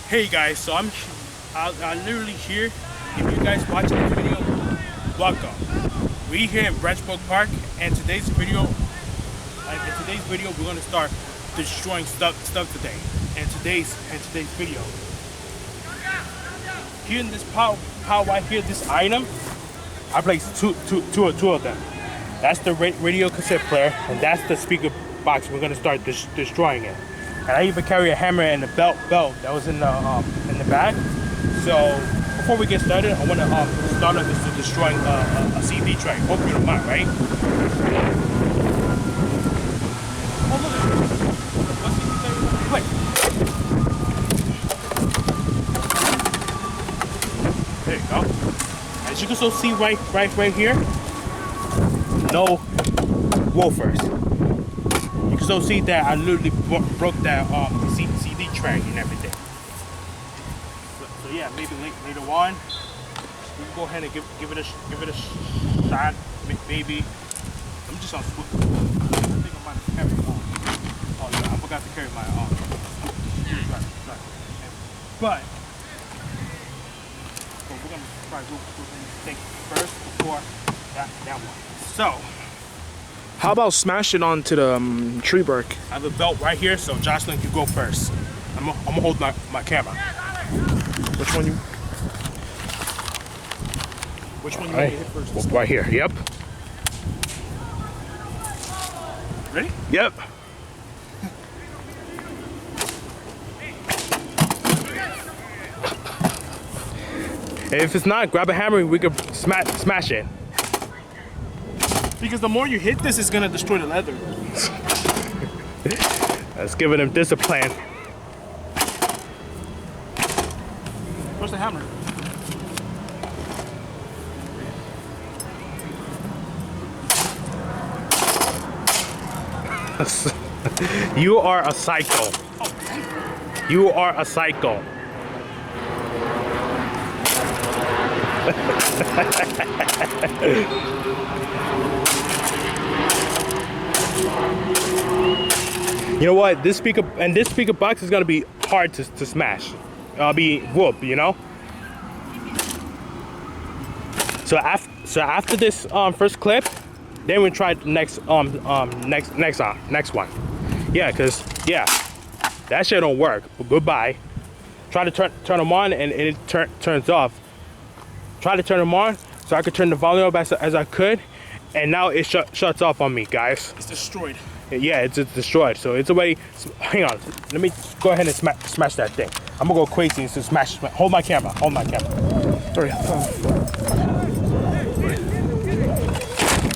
Hey guys, so I'm literally here. If you guys watching this video, welcome. We're here in Branchbrook Park, and today's video, we're gonna start destroying stuff today. And today's video, here in this power right here, this item, I placed two of them. That's the radio cassette player, and that's the speaker box. We're gonna start destroying it. And I even carry a hammer and a belt that was in the bag. So before we get started, I want to start off this destroying a CD tray. Hope you don't mind, right? Oh look at this! What CD tray is on play? There you go. As you can so see right here, no woofers. You can still see that I literally broke that CD tray and everything. So yeah, maybe later on we can go ahead and give it a shot. Maybe I'm just on swoop. I think I might have carried oh yeah, I forgot to carry my but we're gonna try to think first before that one. So. How about smash it onto the tree bark? I have a belt right here, so Jocelyn, you go first. I'm gonna hold my camera. Which one you? Which one you want to hit first? Right here. Yep. Ready? Yep. And if it's not, grab a hammer. We can smash it. Because the more you hit this, it's gonna destroy the leather. That's giving him discipline. Where's the hammer? You are a psycho. You are a psycho. You know what? This speaker box is gonna be hard to smash. Be whoop, you know. So after this first clip, then we try the next one. Yeah, cause that shit don't work. But goodbye. Try to turn them on and it turns off. Try to turn them on so I could turn the volume up as I could, and now it shuts off on me, guys. It's destroyed. Yeah, it's destroyed. So it's already. Hang on. Let me go ahead and smash that thing. I'm gonna go crazy and smash. Hold my camera. Hold my camera. Sorry.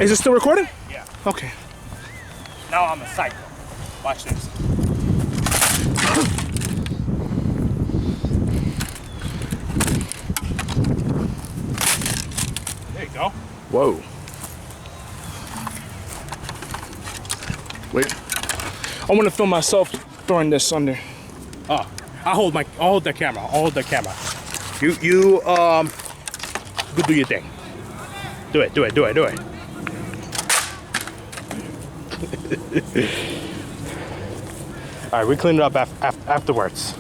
Is it still recording? Yeah. Okay. Now I'm a psycho. Watch this. There you go. Whoa. Wait. I want to film myself throwing this under. Oh, I'll hold the camera. I'll hold the camera. You go do your thing. Do it. All right, we clean it up afterwards.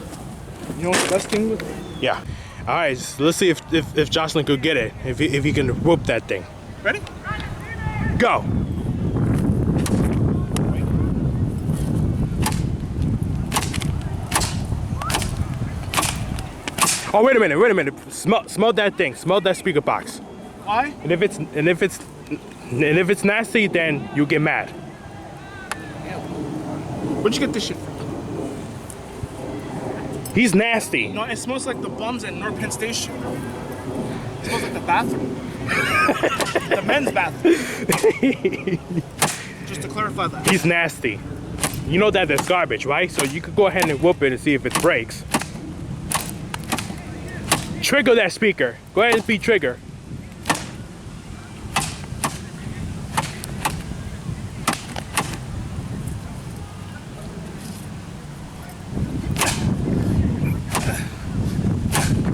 You know what the best thing was? Yeah. All right, so let's see if Jocelyn could get it. If he can whoop that thing. Ready? Go. Oh, wait a minute. Smell that thing. Smell that speaker box. Why? And if it's nasty, then you get mad. Where'd you get this shit from? He's nasty. No, it smells like the bums at North Penn Station. It smells like the bathroom. The men's bathroom. Just to clarify that. He's nasty. You know that that's garbage, right? So you could go ahead and whoop it and see if it breaks. Trigger that speaker. Go ahead and be trigger.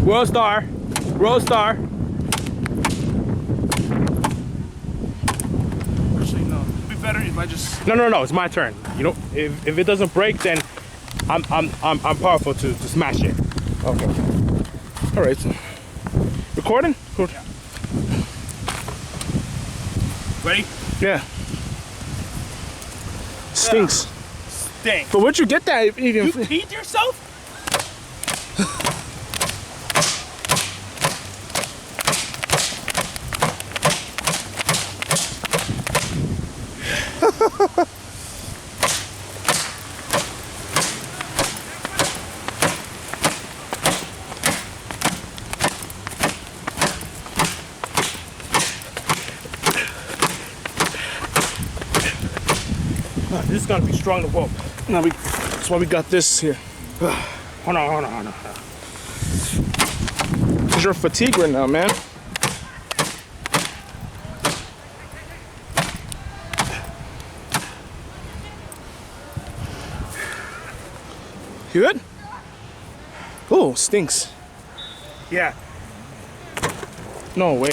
World star. Actually, no. It'd be better if I just. No. It's my turn. You know, if it doesn't break, then I'm powerful to smash it. Okay. All right. Recording? Cool. Ready? Yeah. Stinks. Dang. But where'd you get that? Even You peed yourself? This is gonna be strong to whoop. no, that's why we got this here. Hold on. Cause you're fatigued right now, man. You good? Oh, stinks. Yeah. No way.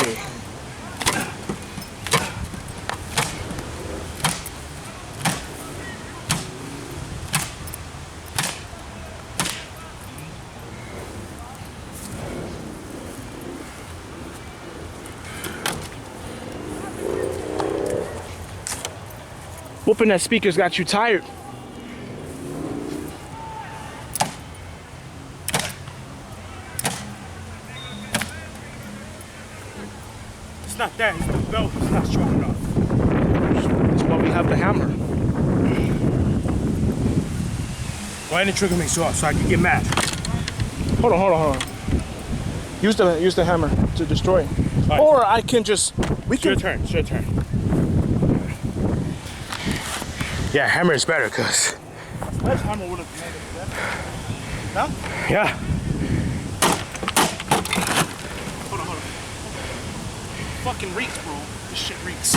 Whooping that speaker's got you tired. It's not that. It's the belt. It's not strong enough. That's why we have the hammer. Go ahead and trigger me so I can get mad. Hold on. Use the hammer to destroy. Right. Or I can just It's your turn. Yeah, hammer is better, cause. That hammer would have made it better. No? Yeah. Hold on. Fucking reeks, bro. This shit reeks.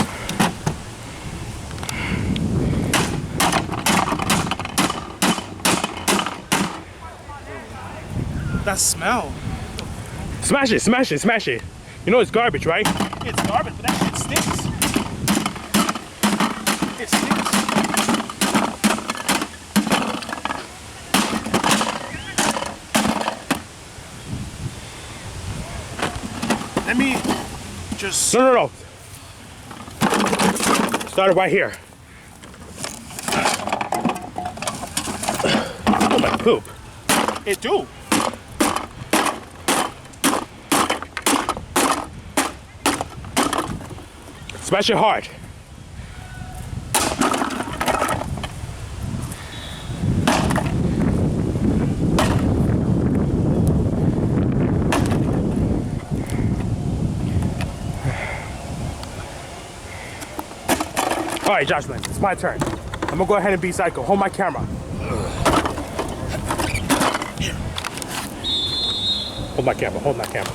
That smell. Smash it. You know it's garbage, right? It's garbage, but that shit stinks. It stinks. Let me just... No. Start it right here. Oh my poop. It do. Smash it hard. All right, Jocelyn, it's my turn. I'm gonna go ahead and be psycho. Hold my camera. Hold my camera.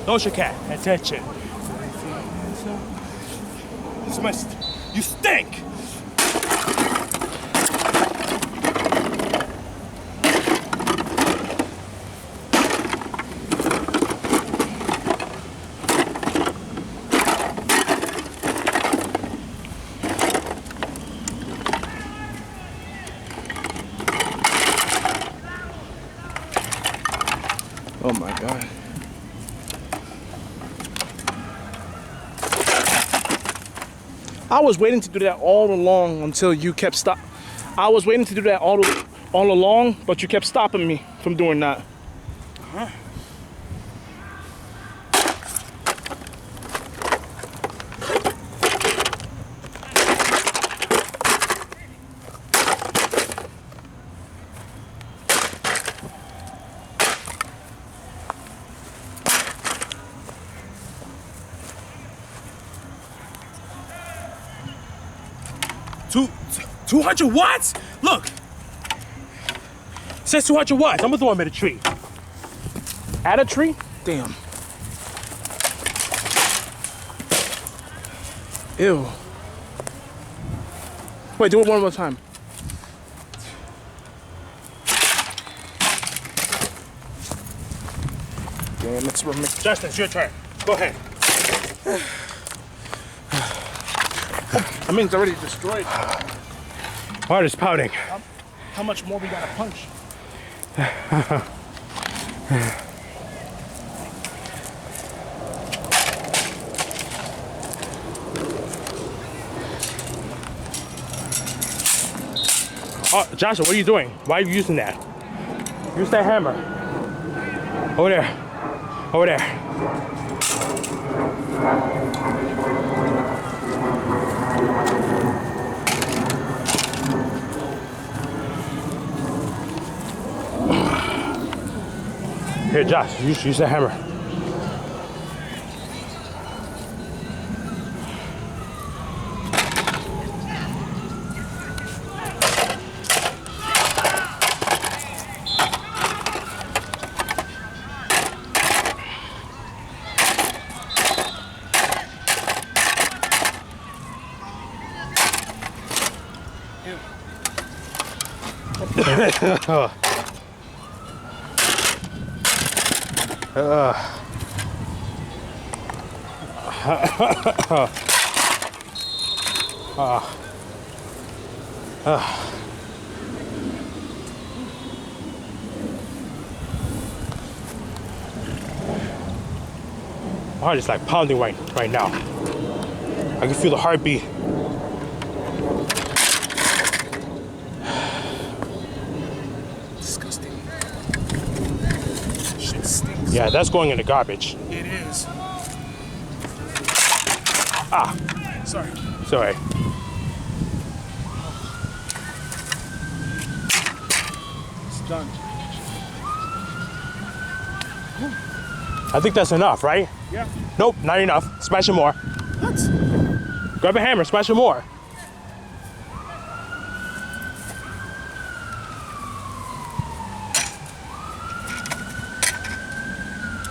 Doja Cat, attention. You stink! Oh my God. I was waiting to do that all along until you kept stop. I was waiting to do that all along, but you kept stopping me from doing that. Huh? Two, 200 watts? Look. It says 200 watts. I'm gonna throw him at a tree. At a tree? Damn. Ew. Wait, do it one more time. Damn, it's remix. Justin, it's your turn. Go ahead. I mean, it's already destroyed. heart is pounding. How much more we gotta punch? Oh, Joshua, what are you doing? Why are you using that? Use that hammer. Over there. Over there. Here, Josh, use the hammer. My heart is like pounding right now. I can feel the heartbeat. Disgusting. Shit stinks. Yeah, that's going in the garbage. It is. Ah, Sorry. sorry. It's done. I think that's enough, right? Yeah. Nope, not enough. Smash it more. What? Grab a hammer, smash it more.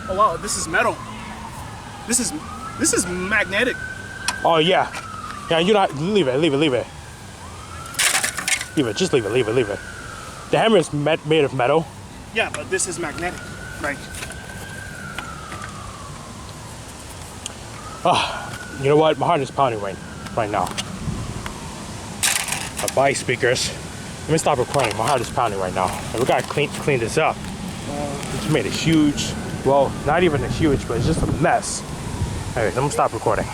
Oh wow, this is metal. This is magnetic. Oh yeah. Yeah, you not leave it. Leave it. Just leave it. The hammer is made of metal. Yeah, but this is magnetic. Like, You know what? My heart is pounding right now. My bike speakers. Let me stop recording. My heart is pounding right now. And we gotta clean this up. It's made a huge, well, not even a huge, but it's just a mess. Anyways, I'm gonna stop recording.